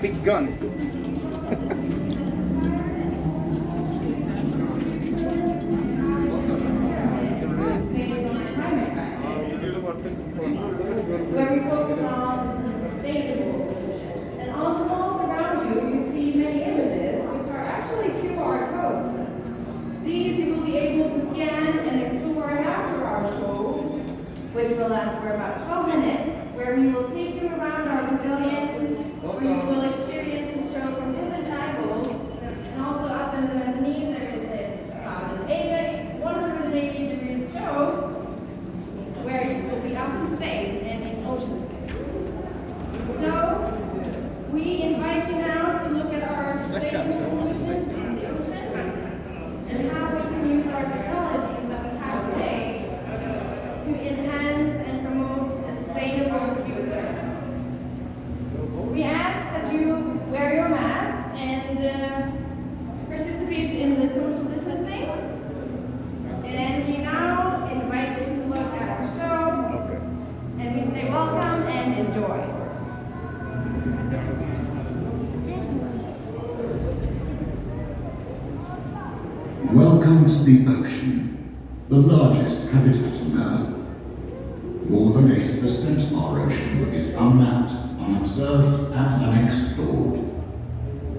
Big guns. Where we focus on sustainable solutions. And on the walls around you, you see many images, which are actually QR codes. These you will be able to scan and explore after our show, which will last for about 12 minutes, where we will take you around our pavilion, where you will experience the show from different angles. And also up in the mezzanine, there is a 180 degrees show, where you will be up in space and in ocean space. So, we invite you now to look at our sustainable solutions in the ocean and how we can use our technologies that we have today to enhance and promote a sustainable future. We ask that you wear your masks and participate in the social distancing. And we now invite you to look at our show, and we say welcome and enjoy. Welcome to the ocean, the largest habitat on Earth. More than 80% of our ocean is unmapped, unobserved, and unexplored.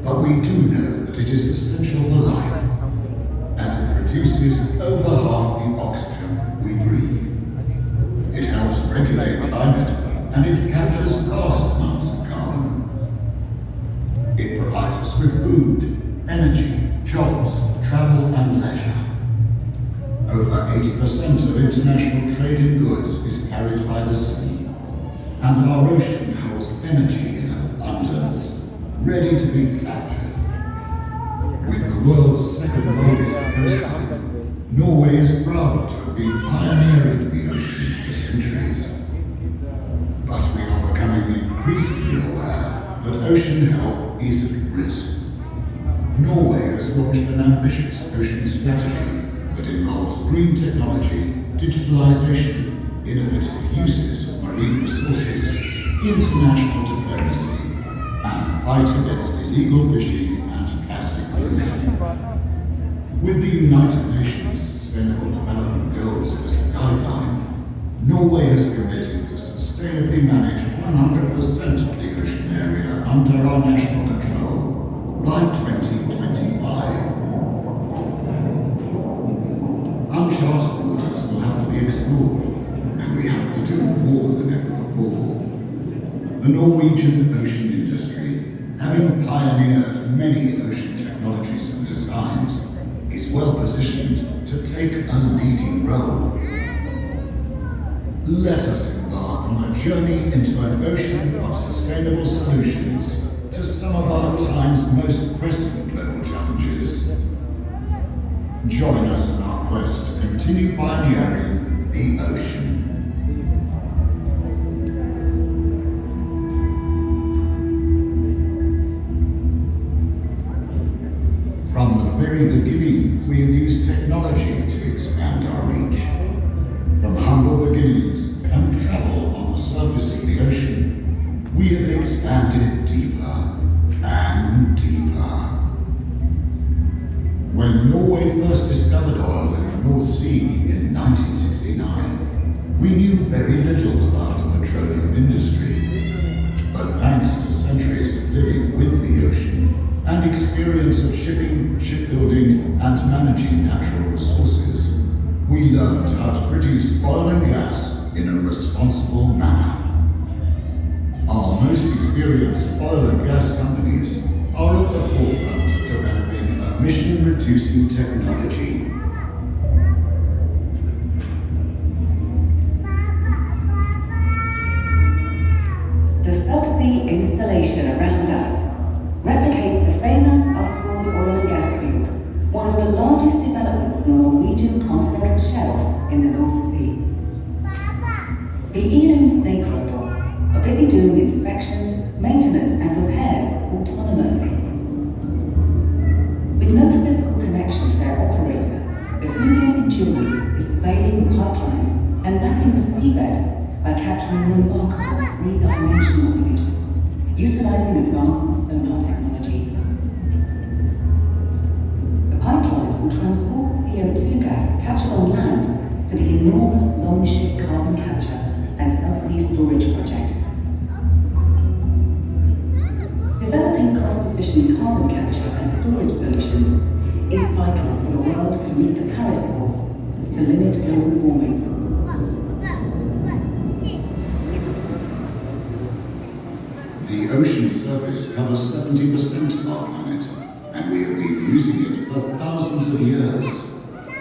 But we do know that it is essential for life, as it produces over half the oxygen we breathe. It helps regulate climate, and it captures vast amounts of carbon. It provides us with food, energy, jobs, travel, and leisure. Over 80% of international trade in goods is carried by the sea, and our ocean holds energy in abundance, ready to be captured. With the world's second longest coastline, Norway is proud to have been pioneering the ocean for centuries. But we are becoming increasingly aware that ocean health is at risk. Norway has launched an ambitious ocean strategy that involves green technology, digitalization, innovative uses of marine resources, international diplomacy, and the fight against illegal fishing and plastic pollution. With the United Nations Sustainable Development Goals as a guideline, Norway has committed to sustainably manage 100% of the ocean area under our national control by 2025. Uncharted waters will have to be explored, and we have to do more than ever before. The Norwegian ocean industry, having pioneered many ocean technologies and designs, is well positioned to take a leading role. Let us embark on a journey into an ocean of sustainable solutions to some of our time's most pressing global challenges. Join us in our quest to continue pioneering the ocean. From the very beginning, we have used technology to expand our reach. From humble beginnings and travel on the surface of the ocean, we have expanded deeper and deeper. When Norway first discovered oil in the North Sea in 1969, we knew very little about the petroleum industry. But thanks to centuries of living with the ocean and experience of shipping, shipbuilding, and managing natural resources, we learned how to produce oil and gas in a responsible manner. Our most experienced oil and gas companies are at the forefront of developing emission-reducing technology. The subsea installation around us replicates the famous Osmo oil and gas field, one of the largest developments in the Norwegian continental shelf in the North Sea. The Elim snake robots are busy doing inspections, maintenance and repairs autonomously. With no physical connection to their operator, the Hugin Endurance is surveying the pipelines and mapping the seabed by capturing remarkable three-dimensional images, utilizing advanced sonar technology. The pipelines will transport CO2 gas captured on land to the enormous Longship carbon capture and subsea storage project. Developing cost-efficient carbon capture and storage solutions is vital for the world to meet the Paris goals to limit global warming. The ocean surface covers 70% of our planet, and we have been using it for thousands of years.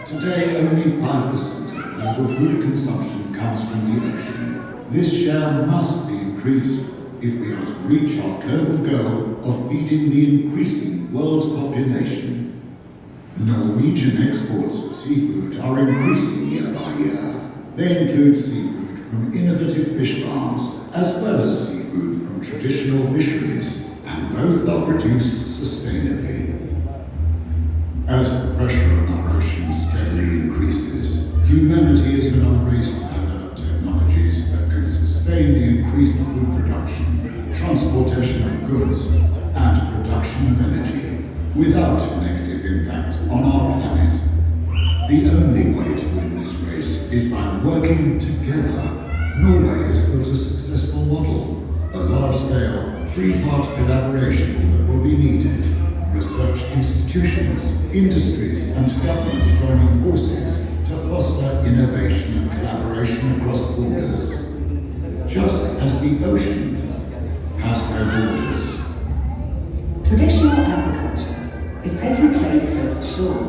Today, only 5% of global food consumption comes from the ocean. This share must be increased if we are to reach our global goal of feeding the increasing world population. Norwegian exports of seafood are increasing year by year. They include seafood from innovative fish farms, as well as seafood from traditional fisheries, and both are produced sustainably. As the pressure on our oceans steadily increases, humanity is in a race to develop technologies that can sustain the increased food production, transportation of goods, and production of energy without a negative impact on our planet. The only way to win this race is by working together. Norway has built a successful model, a large-scale, three-part collaboration that will be needed. Research institutions, industries, and governments joining forces to foster innovation and collaboration across borders. Just as the ocean has no borders. Traditional agriculture is taking place close to shore.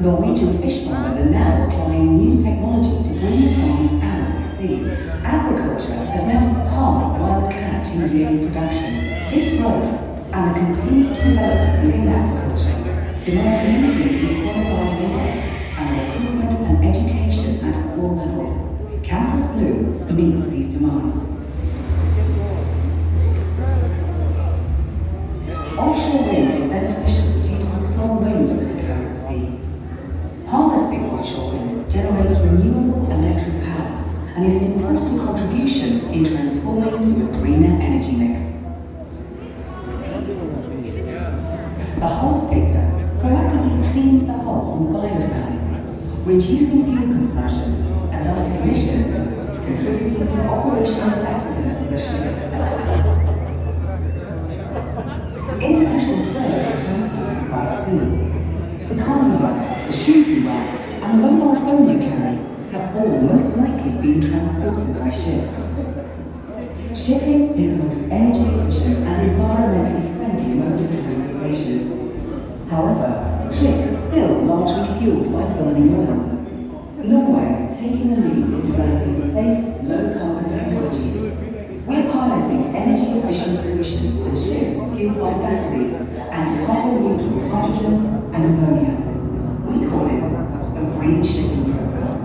Norwegian fish farmers are now applying new technology to bring the farms out at sea. Agriculture has now surpassed wild catch in yearly production. This growth and the continued development within agriculture demands an increase in qualified labour and recruitment and education at all levels. Campus Blue meets these demands. Offshore wind is beneficial due to the strong winds that occur at sea. Harvesting offshore wind generates renewable electric power and is an important contribution in transforming to a greener energy mix. The hull splitter proactively cleans the hull from biofouling, reducing fuel consumption and thus emissions, contributing to operational effectiveness of the ship. International trade is transported by sea. The car you ride, the shoes you wear, and the mobile phone you carry have all most likely been transported by ships. Shipping is the most energy efficient and environmentally friendly mode of transportation. However, ships are still largely fueled by burning oil. Norway is taking the lead in developing safe, low-carbon technologies. We're piloting energy-efficient solutions and ships fueled by batteries and carbon-neutral hydrogen and ammonia. We call it the Green Shipping Program.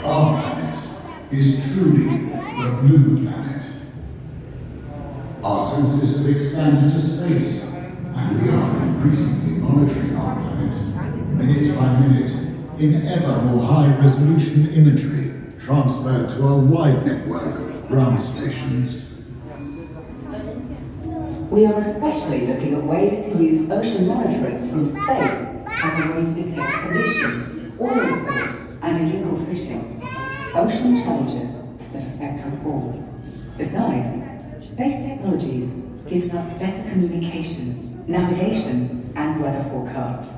Our planet is truly the blue planet. Our senses have expanded to space, and we are increasingly monitoring our planet, minute by minute, in ever more high-resolution imagery transferred to a wide network of ground stations. We are especially looking at ways to use ocean monitoring from space as a way to detect pollution, oil spill, and illegal fishing. Ocean challenges that affect us all. Besides, space technologies gives us better communication, navigation, and weather forecast.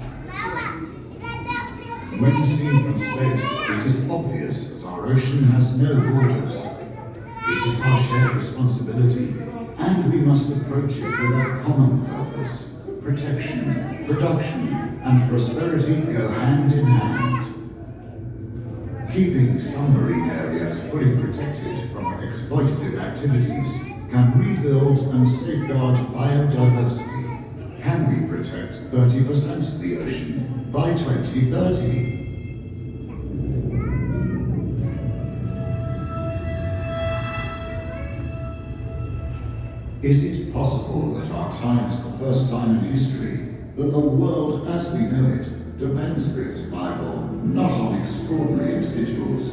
When seen from space, it is obvious that our ocean has no borders. It is our shared responsibility, and we must approach it with a common purpose. Protection, production, and prosperity go hand in hand. Keeping submarine areas fully protected from exploitative activities can rebuild and safeguard biodiversity. Can we protect 30% of the ocean by 2030? Is it possible that our time is the first time in history that the world as we know it depends for its survival not on extraordinary individuals,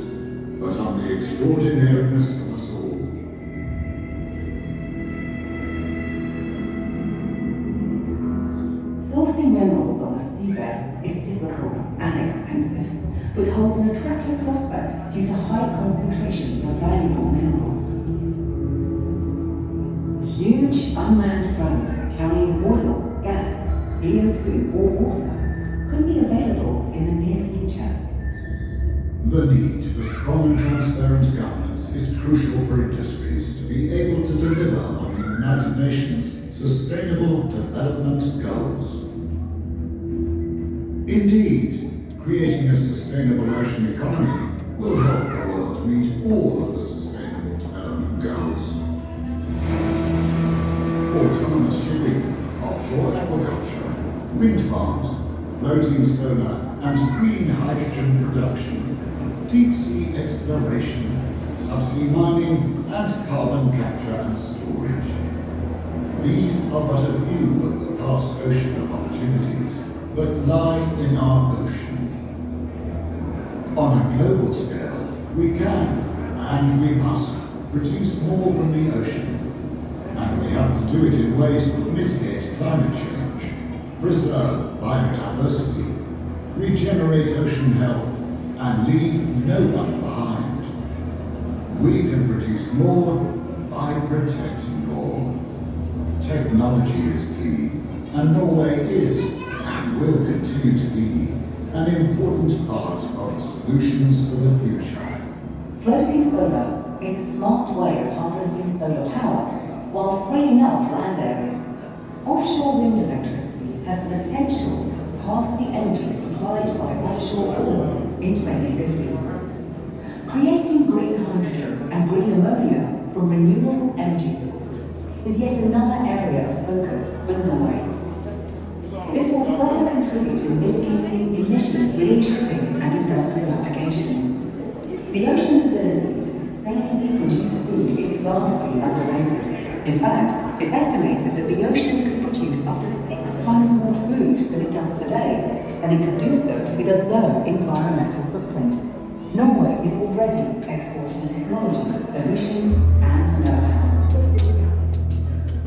but on the extraordinariness of us all? Sourcing minerals on the seabed is difficult and expensive, but holds an attractive prospect due to high concentrations of valuable minerals. Huge unmanned drones carrying oil, gas, CO2 or water could be available in the near future. The need for strong and transparent governance is crucial for industries to be able to deliver on the United Nations Sustainable Development Goals. Indeed, creating a sustainable ocean economy will help the world meet all of the Sustainable Development Goals. Autonomous shipping, offshore aquaculture, wind farms, floating solar and green hydrogen production, deep-sea exploration, subsea mining, and carbon capture and storage. These are but a few of the vast ocean of opportunities that lie in our ocean. On a global scale, we can, and we must, produce more from the ocean. And we have to do it in ways that mitigate climate change, preserve biodiversity, regenerate ocean health, and leave no one behind. We can produce more by protecting more. Technology is key, and Norway is, and will continue to be, an important part of the solutions for the future. Floating solar is a smart way of harvesting solar power while freeing up land areas. Offshore wind electricity has the potential to surpass the energy supplied by offshore oil in 2050. Creating green hydrogen and green ammonia from renewable energy sources is yet another area of focus for Norway. This will further contribute to mitigating emissions within shipping and industrial applications. The ocean's ability to sustainably produce food is vastly underrated. In fact, it's estimated that the ocean could produce up to 6 times more food than it does today, and it could do so with a low environmental footprint. Norway is already exporting technology, solutions, and know-how.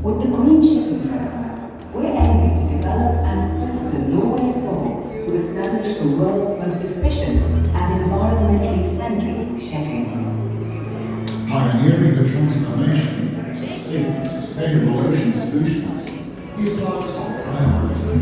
With the Green Shipping Programme, we're aiming to develop and strengthen Norway's goal to establish the world's most efficient and environmentally friendly shipping. Pioneering the transformation to safe and sustainable ocean solutions is our top priority.